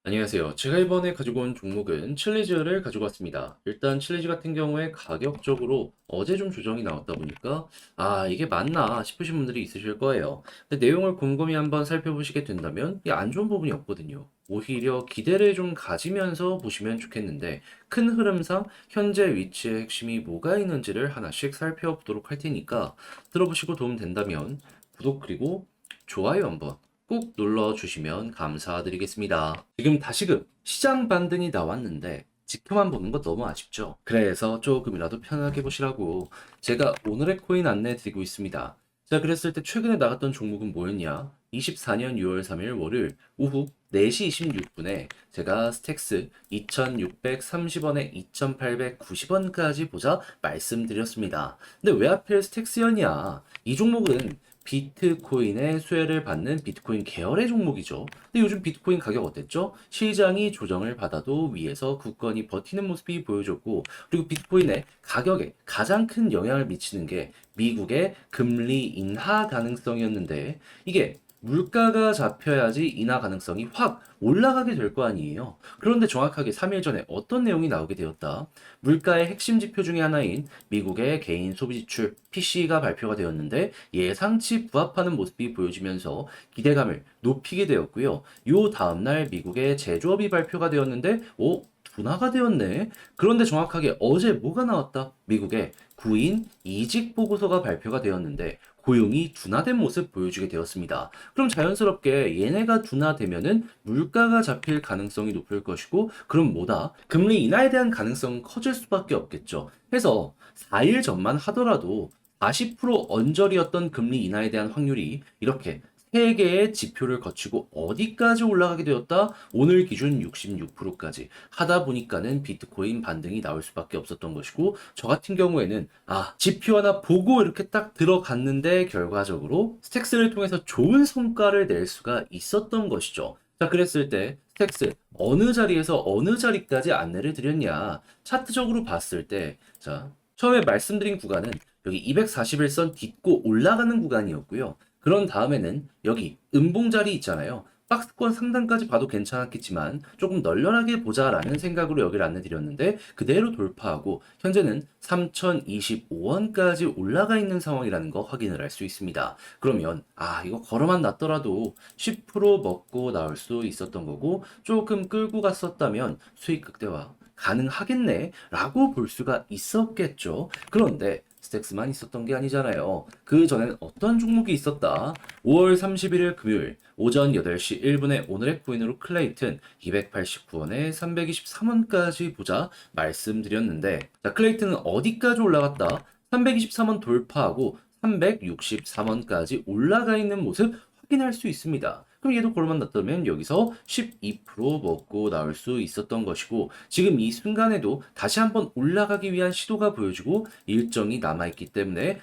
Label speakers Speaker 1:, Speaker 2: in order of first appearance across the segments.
Speaker 1: 안녕하세요. 제가 이번에 가지고 온 종목은 칠리즈를 가지고 왔습니다. 일단 칠리즈 같은 경우에 가격적으로 어제 좀 조정이 나왔다 보니까 이게 맞나 싶으신 분들이 있으실 거예요. 근데 내용을 곰곰이 한번 살펴보시게 된다면 이게 안 좋은 부분이 없거든요. 오히려 기대를 좀 가지면서 보시면 좋겠는데 큰 흐름상 현재 위치의 핵심이 뭐가 있는지를 하나씩 살펴보도록 할 테니까 들어보시고 도움 된다면 구독 그리고 좋아요 한번 꾹 눌러주시면 감사드리겠습니다. 지금 다시금 시장 반등이 나왔는데 지켜만 보는 거 너무 아쉽죠? 그래서 조금이라도 편하게 보시라고 제가 오늘의 코인 안내 드리고 있습니다. 자, 그랬을 때 최근에 나갔던 종목은 뭐였냐? 24년 6월 3일 월요일 오후 4시 26분에 제가 스택스 2,630원에 2,890원까지 보자 말씀드렸습니다. 근데 왜 하필 스택스였냐? 이 종목은 비트코인의 수혜를 받는 비트코인 계열의 종목이죠. 근데 요즘 비트코인 가격 어땠죠? 시장이 조정을 받아도 위에서 굳건히 버티는 모습이 보여줬고, 그리고 비트코인의 가격에 가장 큰 영향을 미치는 게 미국의 금리 인하 가능성이었는데, 이게 물가가 잡혀야지 인하 가능성이 확 올라가게 될 거 아니에요. 그런데 정확하게 3일 전에 어떤 내용이 나오게 되었다. 물가의 핵심 지표 중에 하나인 미국의 개인 소비 지출 PC가 발표가 되었는데 예상치 부합하는 모습이 보여지면서 기대감을 높이게 되었고요. 요 다음날 미국의 제조업이 발표가 되었는데 둔화가 되었네. 그런데 정확하게 어제 뭐가 나왔다? 미국의 구인 이직 보고서가 발표가 되었는데 고용이 둔화된 모습 보여주게 되었습니다. 그럼 자연스럽게 얘네가 둔화되면은 물가가 잡힐 가능성이 높을 것이고, 그럼 뭐다? 금리 인하에 대한 가능성은 커질 수밖에 없겠죠. 해서 4일 전만 하더라도 40% 언저리였던 금리 인하에 대한 확률이 이렇게 3개의 지표를 거치고 어디까지 올라가게 되었다? 오늘 기준 66%까지 하다 보니까는 비트코인 반등이 나올 수밖에 없었던 것이고, 저 같은 경우에는 지표 하나 보고 이렇게 딱 들어갔는데 결과적으로 스택스를 통해서 좋은 성과를 낼 수가 있었던 것이죠. 자, 그랬을 때 스택스 어느 자리에서 어느 자리까지 안내를 드렸냐? 차트적으로 봤을 때, 자, 처음에 말씀드린 구간은 여기 241선 딛고 올라가는 구간이었고요. 그런 다음에는 여기 음봉 자리 있잖아요. 박스권 상단까지 봐도 괜찮았겠지만 조금 널널하게 보자라는 생각으로 여기를 안내드렸는데 그대로 돌파하고 현재는 3,025원까지 올라가 있는 상황이라는 거 확인을 할 수 있습니다. 그러면 이거 걸어만 놨더라도 10% 먹고 나올 수 있었던 거고 조금 끌고 갔었다면 수익 극대화 가능하겠네 라고 볼 수가 있었겠죠. 그런데 스택스만 있었던 게 아니잖아요. 그 전엔 어떤 종목이 있었다? 5월 31일 금요일 오전 8시 1분에 오늘의 코인으로 클레이튼 289원에 323원까지 보자 말씀드렸는데, 자, 클레이튼은 어디까지 올라갔다? 323원 돌파하고 363원까지 올라가 있는 모습 확인할 수 있습니다. 그럼 얘도 골만 났다면 여기서 12% 먹고 나올 수 있었던 것이고, 지금 이 순간에도 다시 한번 올라가기 위한 시도가 보여지고 일정이 남아있기 때문에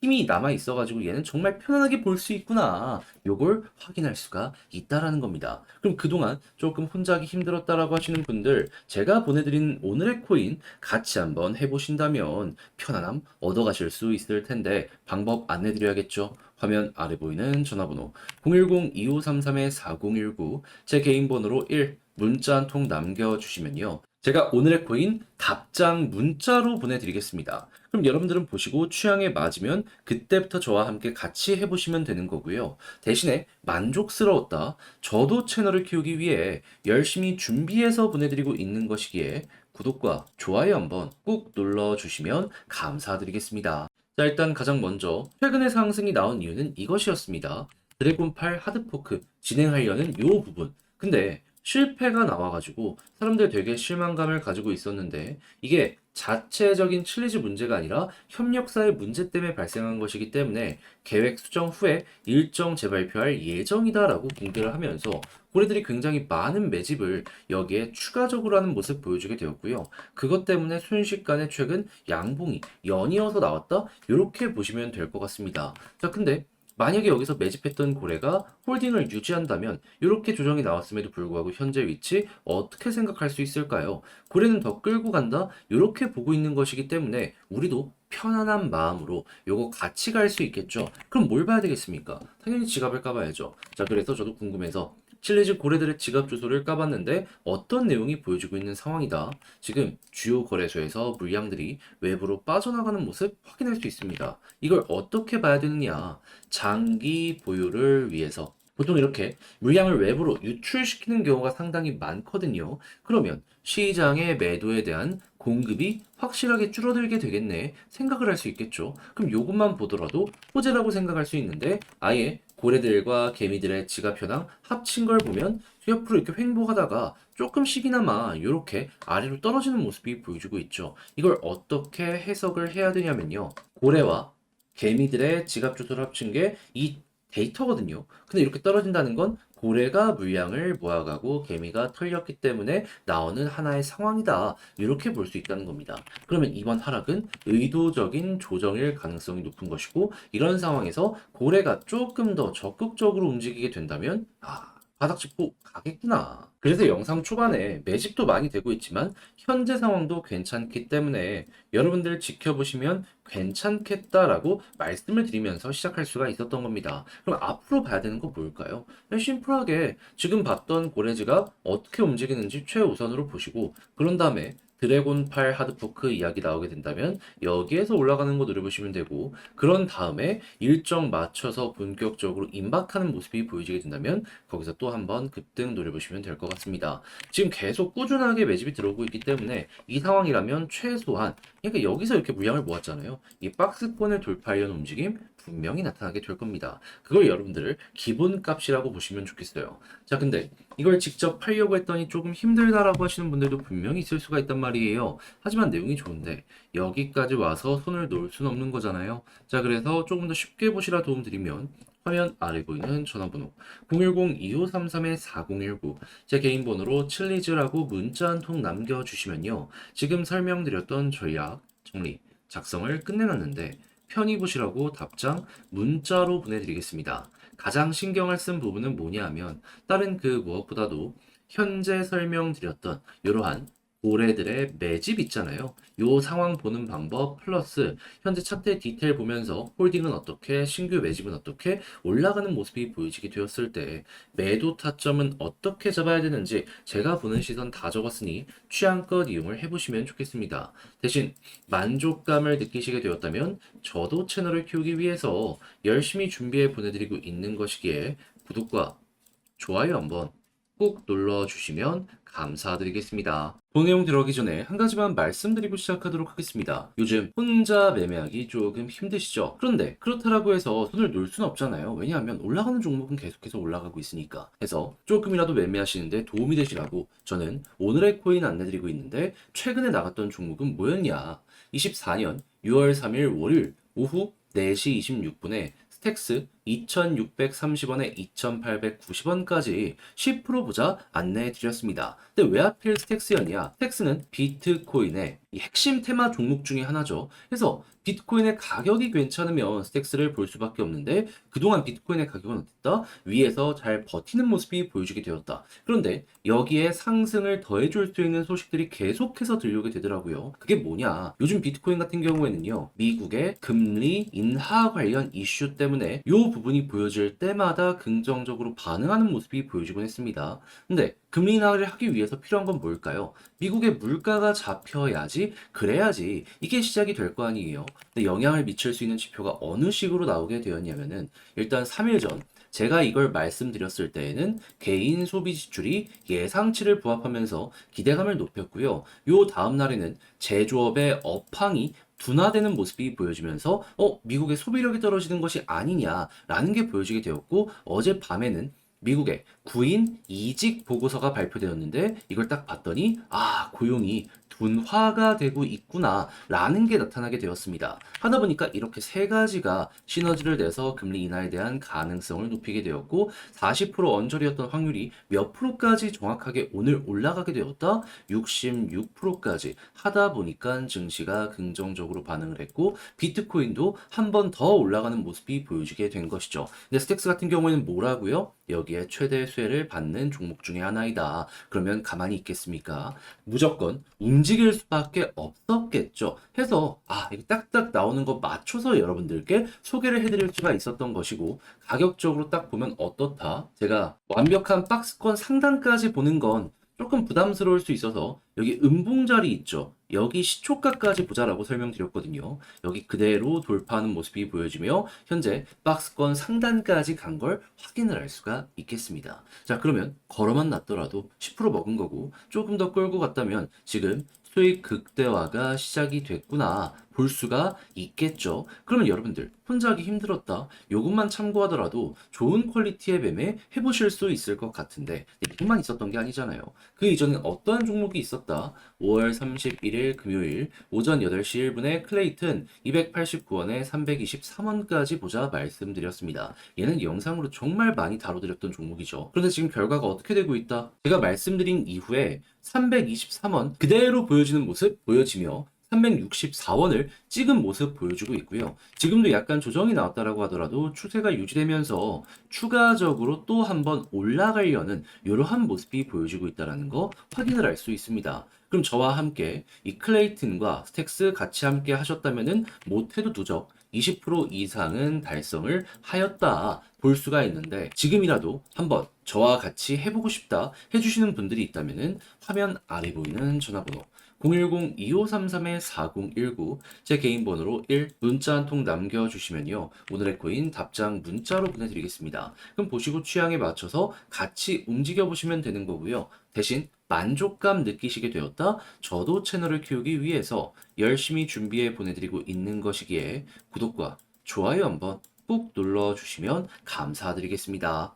Speaker 1: 힘이 남아있어가지고 얘는 정말 편안하게 볼 수 있구나, 요걸 확인할 수가 있다라는 겁니다. 그럼 그동안 조금 혼자 하기 힘들었다라고 하시는 분들, 제가 보내드린 오늘의 코인 같이 한번 해보신다면 편안함 얻어가실 수 있을 텐데 방법 안내드려야겠죠. 화면 아래 보이는 전화번호 010-2533-4019, 제 개인 번호로 1 문자 한 통 남겨주시면요, 제가 오늘의 코인 답장 문자로 보내드리겠습니다. 그럼 여러분들은 보시고 취향에 맞으면 그때부터 저와 함께 같이 해보시면 되는 거고요. 대신에 만족스러웠다, 저도 채널을 키우기 위해 열심히 준비해서 보내드리고 있는 것이기에 구독과 좋아요 한번 꾹 눌러주시면 감사드리겠습니다. 자, 일단 가장 먼저 최근에 상승이 나온 이유는 이것이었습니다. 드래곤8 하드포크 진행하려는 요 부분. 근데 실패가 나와가지고 사람들 되게 실망감을 가지고 있었는데, 이게 자체적인 칠리즈 문제가 아니라 협력사의 문제 때문에 발생한 것이기 때문에 계획 수정 후에 일정 재발표할 예정이다라고 공개를 하면서 고래들이 굉장히 많은 매집을 여기에 추가적으로 하는 모습 보여주게 되었고요. 그것 때문에 순식간에 최근 양봉이 연이어서 나왔다, 이렇게 보시면 될 것 같습니다. 자, 근데 만약에 여기서 매집했던 고래가 홀딩을 유지한다면 이렇게 조정이 나왔음에도 불구하고 현재 위치 어떻게 생각할 수 있을까요? 고래는 더 끌고 간다, 이렇게 보고 있는 것이기 때문에 우리도 편안한 마음으로 요거 같이 갈 수 있겠죠. 그럼 뭘 봐야 되겠습니까? 당연히 지갑을 까봐야죠. 자, 그래서 저도 궁금해서 칠레즈 고래들의 지갑 주소를 까봤는데 어떤 내용이 보여지고 있는 상황이다. 지금 주요 거래소에서 물량들이 외부로 빠져나가는 모습 확인할 수 있습니다. 이걸 어떻게 봐야 되느냐? 장기 보유를 위해서. 보통 이렇게 물량을 외부로 유출시키는 경우가 상당히 많거든요. 그러면 시장의 매도에 대한 공급이 확실하게 줄어들게 되겠네 생각을 할 수 있겠죠. 그럼 요것만 보더라도 호재라고 생각할 수 있는데 아예 고래들과 개미들의 지갑 현황 합친 걸 보면 옆으로 이렇게 횡보하다가 조금씩이나마 이렇게 아래로 떨어지는 모습이 보여주고 있죠. 이걸 어떻게 해석을 해야 되냐면요. 고래와 개미들의 지갑 주소를 합친 게 이 데이터거든요. 근데 이렇게 떨어진다는 건 고래가 물량을 모아가고 개미가 털렸기 때문에 나오는 하나의 상황이다. 이렇게 볼 수 있다는 겁니다. 그러면 이번 하락은 의도적인 조정일 가능성이 높은 것이고 이런 상황에서 고래가 조금 더 적극적으로 움직이게 된다면 바닥 짚고 가겠구나. 그래서 영상 초반에 매집도 많이 되고 있지만 현재 상황도 괜찮기 때문에 여러분들 지켜보시면 괜찮겠다라고 말씀을 드리면서 시작할 수가 있었던 겁니다. 그럼 앞으로 봐야 되는 거 뭘까요? 그냥 심플하게 지금 봤던 고래즈가 어떻게 움직이는지 최우선으로 보시고 그런 다음에 드래곤팔 하드포크 이야기 나오게 된다면 여기에서 올라가는 거 노려보시면 되고 그런 다음에 일정 맞춰서 본격적으로 임박하는 모습이 보여지게 된다면 거기서 또 한번 급등 노려보시면 될 것 같습니다. 지금 계속 꾸준하게 매집이 들어오고 있기 때문에 이 상황이라면 최소한 그러니까 여기서 이렇게 물량을 모았잖아요. 이 박스권을 돌파하려는 움직임 분명히 나타나게 될 겁니다. 그걸 여러분들 기본값이라고 보시면 좋겠어요. 자, 근데 이걸 직접 팔려고 했더니 조금 힘들다라고 하시는 분들도 분명히 있을 수가 있단 말이에요. 하지만 내용이 좋은데 여기까지 와서 손을 놓을 수는 없는 거잖아요. 자, 그래서 조금 더 쉽게 보시라 도움 드리면 화면 아래 보이는 전화번호 010-2533-4019 제 개인 번호로 칠리즈라고 문자 한 통 남겨주시면요. 지금 설명드렸던 전략, 정리, 작성을 끝내놨는데 편히 보시라고 답장 문자로 보내드리겠습니다. 가장 신경을 쓴 부분은 뭐냐 하면 다른 그 무엇보다도 현재 설명드렸던 이러한 고래들의 매집 있잖아요. 요 상황 보는 방법 플러스 현재 차트 디테일 보면서 홀딩은 어떻게 신규 매집은 어떻게 올라가는 모습이 보여지게 되었을 때 매도 타점은 어떻게 잡아야 되는지 제가 보는 시선 다 적었으니 취향껏 이용을 해보시면 좋겠습니다. 대신 만족감을 느끼시게 되었다면 저도 채널을 키우기 위해서 열심히 준비해 보내드리고 있는 것이기에 구독과 좋아요 한번 꼭 눌러주시면 감사드리겠습니다. 본 내용 들어가기 전에 한 가지만 말씀드리고 시작하도록 하겠습니다. 요즘 혼자 매매하기 조금 힘드시죠? 그런데 그렇다라고 해서 손을 놓을 수는 없잖아요. 왜냐하면 올라가는 종목은 계속해서 올라가고 있으니까. 해서 조금이라도 매매하시는데 도움이 되시라고 저는 오늘의 코인 안내드리고 있는데 최근에 나갔던 종목은 뭐였냐? 24년 6월 3일 월요일 오후 4시 26분에 스택스 2,630원에 2,890원까지 10% 보자 안내해 드렸습니다. 근데 왜 하필 스택스였냐? 스택스는 비트코인의 이 핵심 테마 종목 중에 하나죠. 그래서 비트코인의 가격이 괜찮으면 스택스를 볼 수밖에 없는데 그동안 비트코인의 가격은 어땠다? 위에서 잘 버티는 모습이 보여주게 되었다. 그런데 여기에 상승을 더해줄 수 있는 소식들이 계속해서 들려오게 되더라고요. 그게 뭐냐? 요즘 비트코인 같은 경우에는요. 미국의 금리 인하 관련 이슈 때문에 요 부분이 보여질 때마다 긍정적으로 반응하는 모습이 보여지곤 했습니다. 근데 금리 인하를 하기 위해서 필요한 건 뭘까요? 미국의 물가가 잡혀야지, 그래야지 이게 시작이 될 거 아니에요. 근데 영향을 미칠 수 있는 지표가 어느 식으로 나오게 되었냐면은 일단 3일 전 제가 이걸 말씀드렸을 때에는 개인 소비 지출이 예상치를 부합하면서 기대감을 높였고요. 요 다음 날에는 제조업의 업황이 둔화되는 모습이 보여지면서 미국의 소비력이 떨어지는 것이 아니냐라는 게 보여지게 되었고 어젯밤에는 미국의 구인 이직 보고서가 발표되었는데 이걸 딱 봤더니 고용이 둔화가 되고 있구나라는 게 나타나게 되었습니다. 하다 보니까 이렇게 세 가지가 시너지를 내서 금리 인하에 대한 가능성을 높이게 되었고 40% 언저리였던 확률이 몇 프로까지 정확하게 오늘 올라가게 되었다? 66%까지 하다 보니까 증시가 긍정적으로 반응을 했고 비트코인도 한 번 더 올라가는 모습이 보여지게 된 것이죠. 근데 스택스 같은 경우에는 뭐라고요? 여기에 최대 수혜를 받는 종목 중에 하나이다. 그러면 가만히 있겠습니까? 무조건 움직일 수밖에 없었겠죠. 해서 이거 딱딱 나오는 거 맞춰서 여러분들께 소개를 해드릴 수가 있었던 것이고, 가격적으로 딱 보면 어떻다? 제가 완벽한 박스권 상단까지 보는 건 조금 부담스러울 수 있어서 여기 음봉자리 있죠. 여기 시초가까지 보자라고 설명드렸거든요. 여기 그대로 돌파하는 모습이 보여지며 현재 박스권 상단까지 간 걸 확인을 할 수가 있겠습니다. 자, 그러면 걸어만 놨더라도 10% 먹은 거고 조금 더 끌고 갔다면 지금 수익 극대화가 시작이 됐구나 볼 수가 있겠죠. 그러면 여러분들 혼자 하기 힘들었다. 요것만 참고하더라도 좋은 퀄리티의 매매 해보실 수 있을 것 같은데 이것만 있었던 게 아니잖아요. 그 이전에 어떠한 종목이 있었다. 5월 31일 금요일 오전 8시 1분에 클레이튼 289원에 323원까지 보자 말씀드렸습니다. 얘는 영상으로 정말 많이 다뤄드렸던 종목이죠. 그런데 지금 결과가 어떻게 되고 있다? 제가 말씀드린 이후에 323원 그대로 보여지는 모습 보여지며 364원을 찍은 모습 보여주고 있고요. 지금도 약간 조정이 나왔다라고 하더라도 추세가 유지되면서 추가적으로 또 한번 올라가려는 이러한 모습이 보여지고 있다는 거 확인을 할 수 있습니다. 그럼 저와 함께 이 클레이튼과 스택스 같이 함께 하셨다면은 못해도 누적 20% 이상은 달성을 하였다 볼 수가 있는데 지금이라도 한번 저와 같이 해보고 싶다 해주시는 분들이 있다면은 화면 아래 보이는 전화번호 010-2533-4019 제 개인 번호로 1 문자 한 통 남겨주시면요. 오늘의 코인 답장 문자로 보내드리겠습니다. 그럼 보시고 취향에 맞춰서 같이 움직여 보시면 되는 거고요. 대신 만족감 느끼시게 되었다? 저도 채널을 키우기 위해서 열심히 준비해 보내드리고 있는 것이기에 구독과 좋아요 한번 꾹 눌러주시면 감사드리겠습니다.